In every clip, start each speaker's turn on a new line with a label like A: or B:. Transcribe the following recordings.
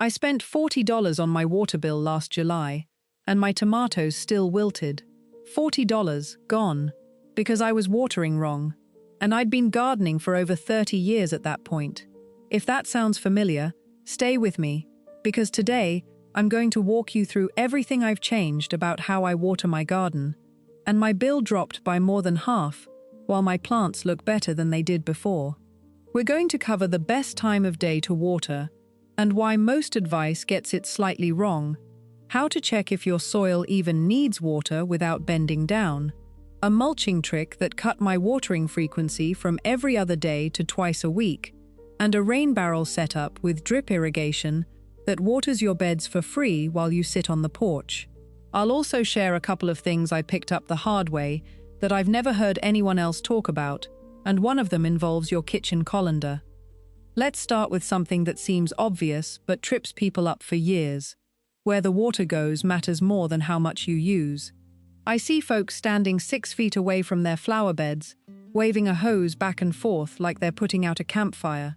A: I spent $40 on my water bill last July, and my tomatoes still wilted. $40 gone, because I was watering wrong, and I'd been gardening for over 30 years at that point. If that sounds familiar, stay with me, because today I'm going to walk you through everything I've changed about how I water my garden, and my bill dropped by more than half, while my plants look better than they did before. We're going to cover the best time of day to water, and why most advice gets it slightly wrong, how to check if your soil even needs water without bending down, a mulching trick that cut my watering frequency from every other day to twice a week, and a rain barrel setup with drip irrigation that waters your beds for free while you sit on the porch. I'll also share a couple of things I picked up the hard way that I've never heard anyone else talk about, and one of them involves your kitchen colander. Let's start with something that seems obvious but trips people up for years. Where the water goes matters more than how much you use. I see folks standing 6 feet away from their flower beds, waving a hose back and forth like they're putting out a campfire.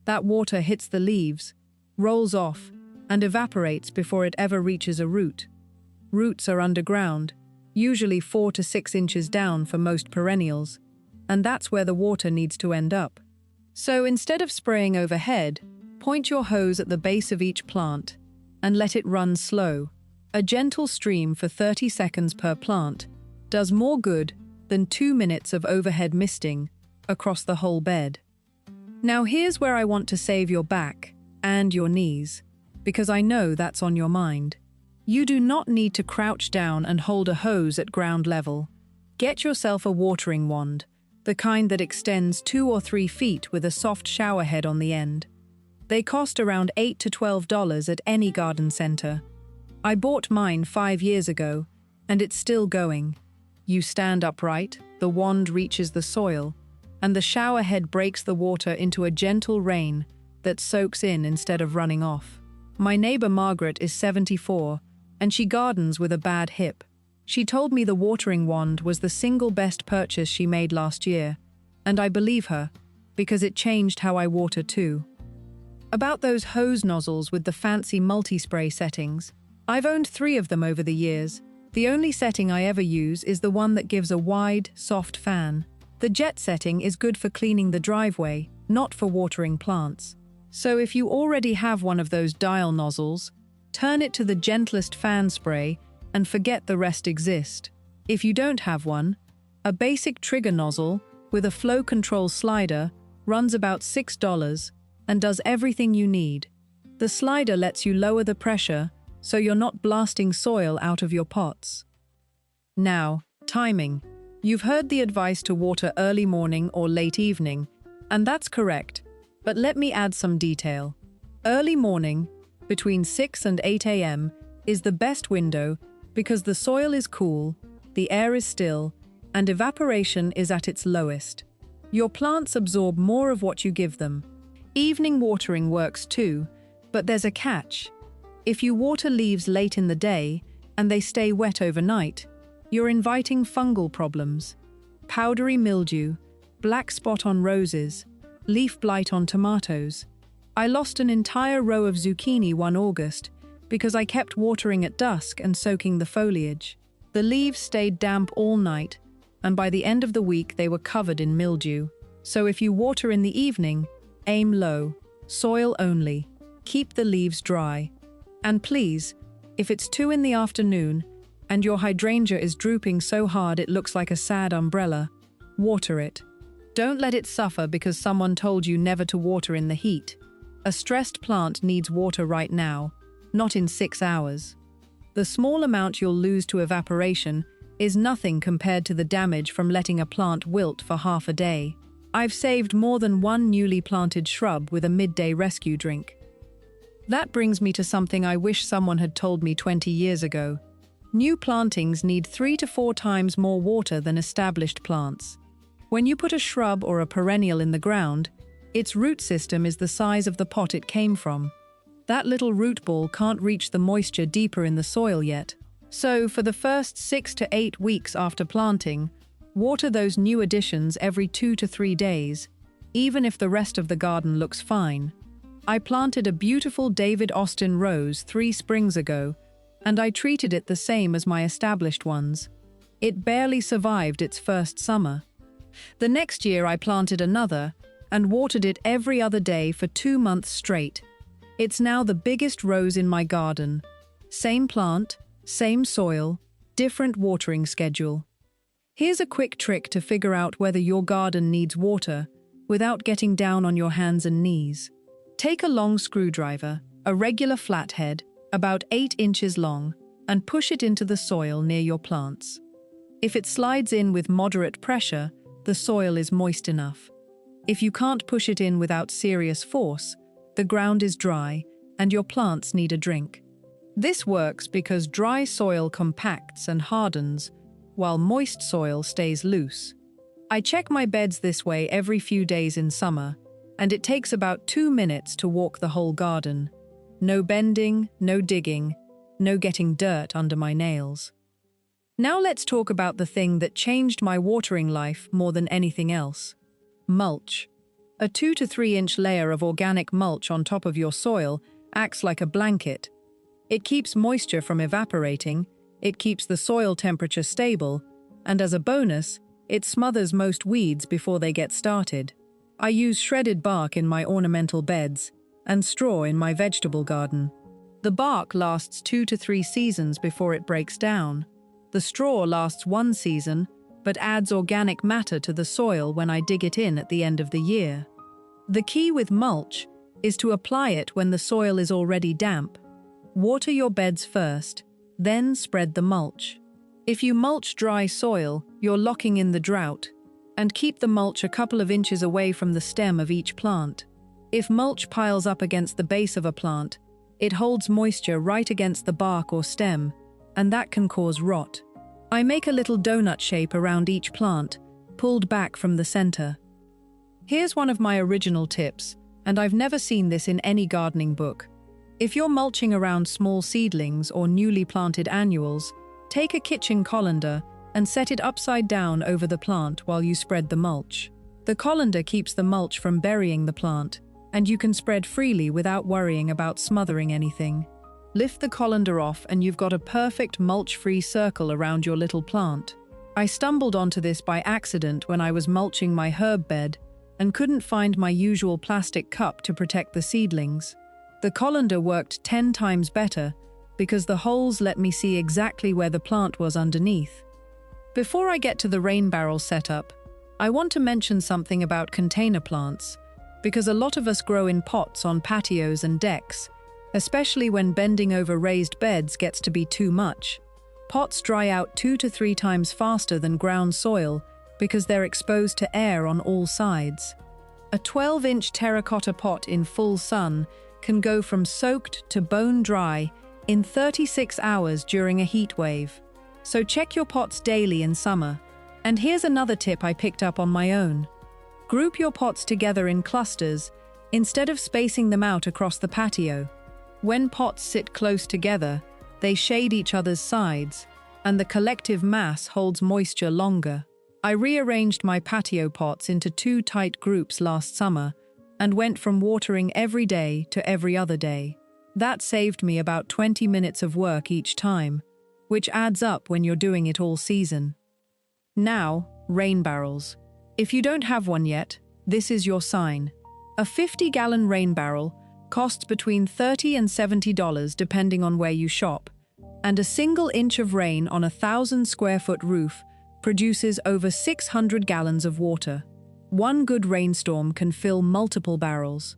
A: That water hits the leaves, rolls off, and evaporates before it ever reaches a root. Roots are underground, usually 4 to 6 inches down for most perennials, and that's where the water needs to end up. So instead of spraying overhead, point your hose at the base of each plant and let it run slow. A gentle stream for 30 seconds per plant does more good than 2 minutes of overhead misting across the whole bed. Now here's where I want to save your back and your knees, because I know that's on your mind. You do not need to crouch down and hold a hose at ground level. Get yourself a watering wand, the kind that extends 2 or 3 feet with a soft shower head on the end. They cost around $8 to $12 at any garden center. I bought mine 5 years ago, and it's still going. You stand upright, the wand reaches the soil, and the shower head breaks the water into a gentle rain that soaks in instead of running off. My neighbor Margaret is 74, and she gardens with a bad hip. She told me the watering wand was the single best purchase she made last year, and I believe her, because it changed how I water too. About those hose nozzles with the fancy multi-spray settings, I've owned 3 of them over the years. The only setting I ever use is the one that gives a wide, soft fan. The jet setting is good for cleaning the driveway, not for watering plants. So if you already have one of those dial nozzles, turn it to the gentlest fan spray and forget the rest exist. If you don't have one, a basic trigger nozzle with a flow control slider runs about $6 and does everything you need. The slider lets you lower the pressure so you're not blasting soil out of your pots. Now, timing. You've heard the advice to water early morning or late evening, and that's correct, but let me add some detail. Early morning, between 6 and 8 a.m., is the best window because the soil is cool, the air is still, and evaporation is at its lowest. Your plants absorb more of what you give them. Evening watering works too, but there's a catch. If you water leaves late in the day and they stay wet overnight, you're inviting fungal problems. Powdery mildew, black spot on roses, leaf blight on tomatoes. I lost an entire row of zucchini one August because I kept watering at dusk and soaking the foliage. The leaves stayed damp all night, and by the end of the week they were covered in mildew. So if you water in the evening, aim low, soil only, keep the leaves dry. And please, if it's 2 in the afternoon and your hydrangea is drooping so hard it looks like a sad umbrella, water it. Don't let it suffer because someone told you never to water in the heat. A stressed plant needs water right now, not in 6 hours. The small amount you'll lose to evaporation is nothing compared to the damage from letting a plant wilt for half a day. I've saved more than one newly planted shrub with a midday rescue drink. That brings me to something I wish someone had told me 20 years ago. New plantings need 3 to 4 times more water than established plants. When you put a shrub or a perennial in the ground, its root system is the size of the pot it came from. That little root ball can't reach the moisture deeper in the soil yet. So, for the first 6 to 8 weeks after planting, water those new additions every 2 to 3 days, even if the rest of the garden looks fine. I planted a beautiful David Austin rose 3 springs ago, and I treated it the same as my established ones. It barely survived its first summer. The next year I planted another and watered it every other day for 2 months straight. It's now the biggest rose in my garden. Same plant, same soil, different watering schedule. Here's a quick trick to figure out whether your garden needs water without getting down on your hands and knees. Take a long screwdriver, a regular flathead, about 8 inches long, and push it into the soil near your plants. If it slides in with moderate pressure, the soil is moist enough. If you can't push it in without serious force, the ground is dry and your plants need a drink. This works because dry soil compacts and hardens, while moist soil stays loose. I check my beds this way every few days in summer, and it takes about 2 minutes to walk the whole garden. No bending, no digging, no getting dirt under my nails. Now let's talk about the thing that changed my watering life more than anything else. Mulch. A 2 to 3 inch layer of organic mulch on top of your soil acts like a blanket. It keeps moisture from evaporating, it keeps the soil temperature stable, and as a bonus, it smothers most weeds before they get started. I use shredded bark in my ornamental beds and straw in my vegetable garden. The bark lasts 2 to 3 seasons before it breaks down. The straw lasts 1 season, but adds organic matter to the soil when I dig it in at the end of the year. The key with mulch is to apply it when the soil is already damp. Water your beds first, then spread the mulch. If you mulch dry soil, you're locking in the drought, and keep the mulch a couple of inches away from the stem of each plant. If mulch piles up against the base of a plant, it holds moisture right against the bark or stem, and that can cause rot. I make a little donut shape around each plant, pulled back from the center. Here's one of my original tips, and I've never seen this in any gardening book. If you're mulching around small seedlings or newly planted annuals, take a kitchen colander and set it upside down over the plant while you spread the mulch. The colander keeps the mulch from burying the plant, and you can spread freely without worrying about smothering anything. Lift the colander off and you've got a perfect mulch-free circle around your little plant. I stumbled onto this by accident when I was mulching my herb bed and couldn't find my usual plastic cup to protect the seedlings. The colander worked 10 times better because the holes let me see exactly where the plant was underneath. Before I get to the rain barrel setup, I want to mention something about container plants, because a lot of us grow in pots on patios and decks, especially when bending over raised beds gets to be too much. Pots dry out 2 to 3 times faster than ground soil because they're exposed to air on all sides. A 12-inch terracotta pot in full sun can go from soaked to bone dry in 36 hours during a heat wave. So check your pots daily in summer. And here's another tip I picked up on my own. Group your pots together in clusters instead of spacing them out across the patio. When pots sit close together, they shade each other's sides, and the collective mass holds moisture longer. I rearranged my patio pots into 2 tight groups last summer and went from watering every day to every other day. That saved me about 20 minutes of work each time, which adds up when you're doing it all season. Now, rain barrels. If you don't have one yet, this is your sign. A 50-gallon rain barrel costs between $30 and $70 depending on where you shop, and a single inch of rain on a 1,000-square-foot roof produces over 600 gallons of water. One good rainstorm can fill multiple barrels.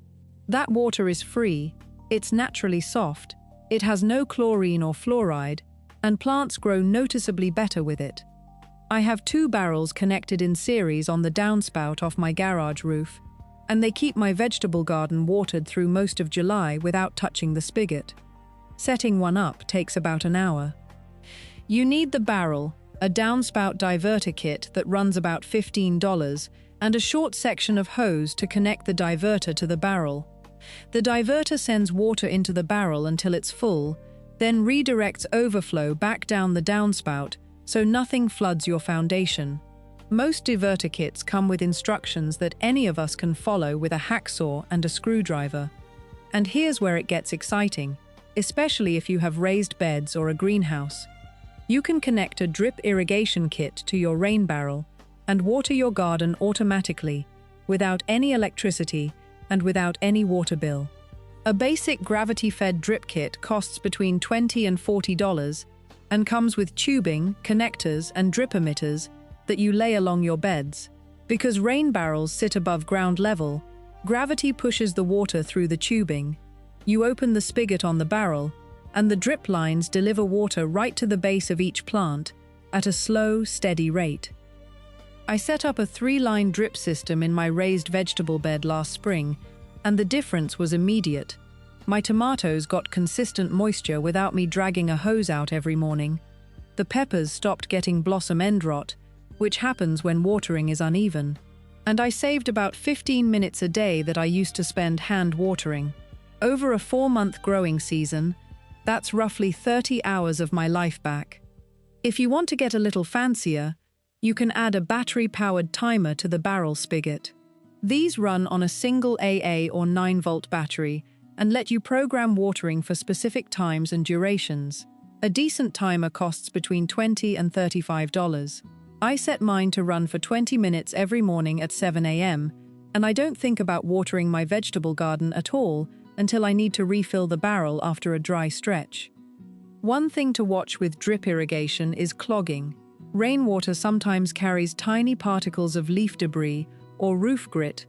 A: That water is free, it's naturally soft, it has no chlorine or fluoride, and plants grow noticeably better with it. I have 2 barrels connected in series on the downspout off my garage roof, and they keep my vegetable garden watered through most of July without touching the spigot. Setting one up takes about an hour. You need the barrel, a downspout diverter kit that runs about $15, and a short section of hose to connect the diverter to the barrel. The diverter sends water into the barrel until it's full, then redirects overflow back down the downspout so nothing floods your foundation. Most diverter kits come with instructions that any of us can follow with a hacksaw and a screwdriver. And here's where it gets exciting, especially if you have raised beds or a greenhouse. You can connect a drip irrigation kit to your rain barrel and water your garden automatically, without any electricity and without any water bill. A basic gravity-fed drip kit costs between $20 and $40 and comes with tubing, connectors, and drip emitters that you lay along your beds. Because rain barrels sit above ground level, gravity pushes the water through the tubing. You open the spigot on the barrel, and the drip lines deliver water right to the base of each plant at a slow, steady rate. I set up a 3-line drip system in my raised vegetable bed last spring, and the difference was immediate. My tomatoes got consistent moisture without me dragging a hose out every morning. The peppers stopped getting blossom end rot, which happens when watering is uneven. And I saved about 15 minutes a day that I used to spend hand watering. Over a 4-month growing season, that's roughly 30 hours of my life back. If you want to get a little fancier, you can add a battery-powered timer to the barrel spigot. These run on a single AA or 9-volt battery and let you program watering for specific times and durations. A decent timer costs between $20 and $35. I set mine to run for 20 minutes every morning at 7 a.m., and I don't think about watering my vegetable garden at all until I need to refill the barrel after a dry stretch. One thing to watch with drip irrigation is clogging. Rainwater sometimes carries tiny particles of leaf debris or roof grit,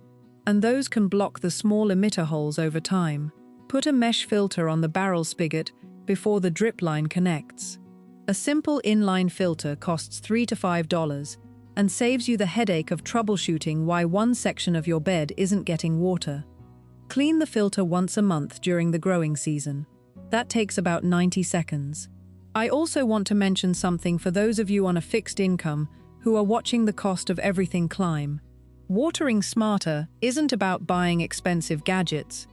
A: and those can block the small emitter holes over time. Put a mesh filter on the barrel spigot before the drip line connects. A simple inline filter costs $3 to $5 and saves you the headache of troubleshooting why one section of your bed isn't getting water. Clean the filter once a month during the growing season. That takes about 90 seconds. I also want to mention something for those of you on a fixed income who are watching the cost of everything climb. Watering smarter isn't about buying expensive gadgets.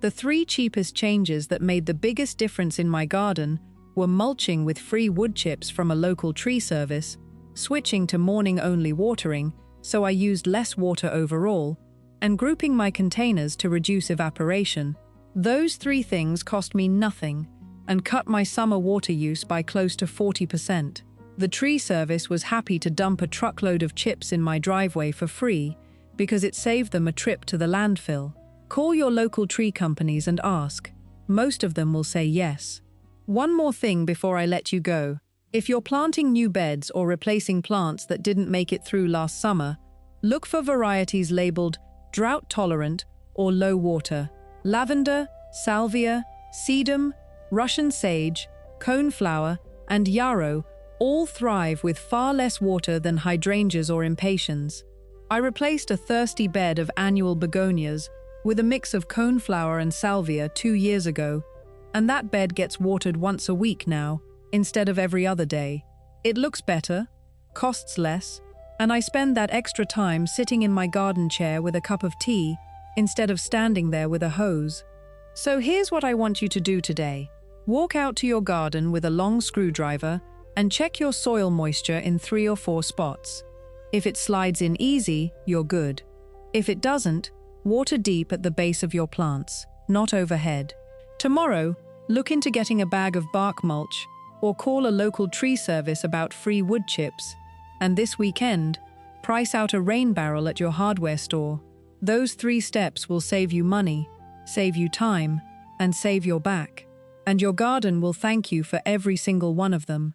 A: The 3 cheapest changes that made the biggest difference in my garden were mulching with free wood chips from a local tree service, switching to morning-only watering so I used less water overall, and grouping my containers to reduce evaporation. Those 3 things cost me nothing and cut my summer water use by close to 40%. The tree service was happy to dump a truckload of chips in my driveway for free because it saved them a trip to the landfill. Call your local tree companies and ask. Most of them will say yes. One more thing before I let you go. If you're planting new beds or replacing plants that didn't make it through last summer, look for varieties labeled drought-tolerant or low water. Lavender, salvia, sedum, Russian sage, coneflower, and yarrow all thrive with far less water than hydrangeas or impatiens. I replaced a thirsty bed of annual begonias with a mix of coneflower and salvia 2 years ago, and that bed gets watered once a week now, instead of every other day. It looks better, costs less, and I spend that extra time sitting in my garden chair with a cup of tea instead of standing there with a hose. So here's what I want you to do today. Walk out to your garden with a long screwdriver and check your soil moisture in 3 or 4 spots. If it slides in easy, you're good. If it doesn't, water deep at the base of your plants, not overhead. Tomorrow, look into getting a bag of bark mulch or call a local tree service about free wood chips. And this weekend, price out a rain barrel at your hardware store. Those 3 steps will save you money, save you time, and save your back. And your garden will thank you for every single one of them.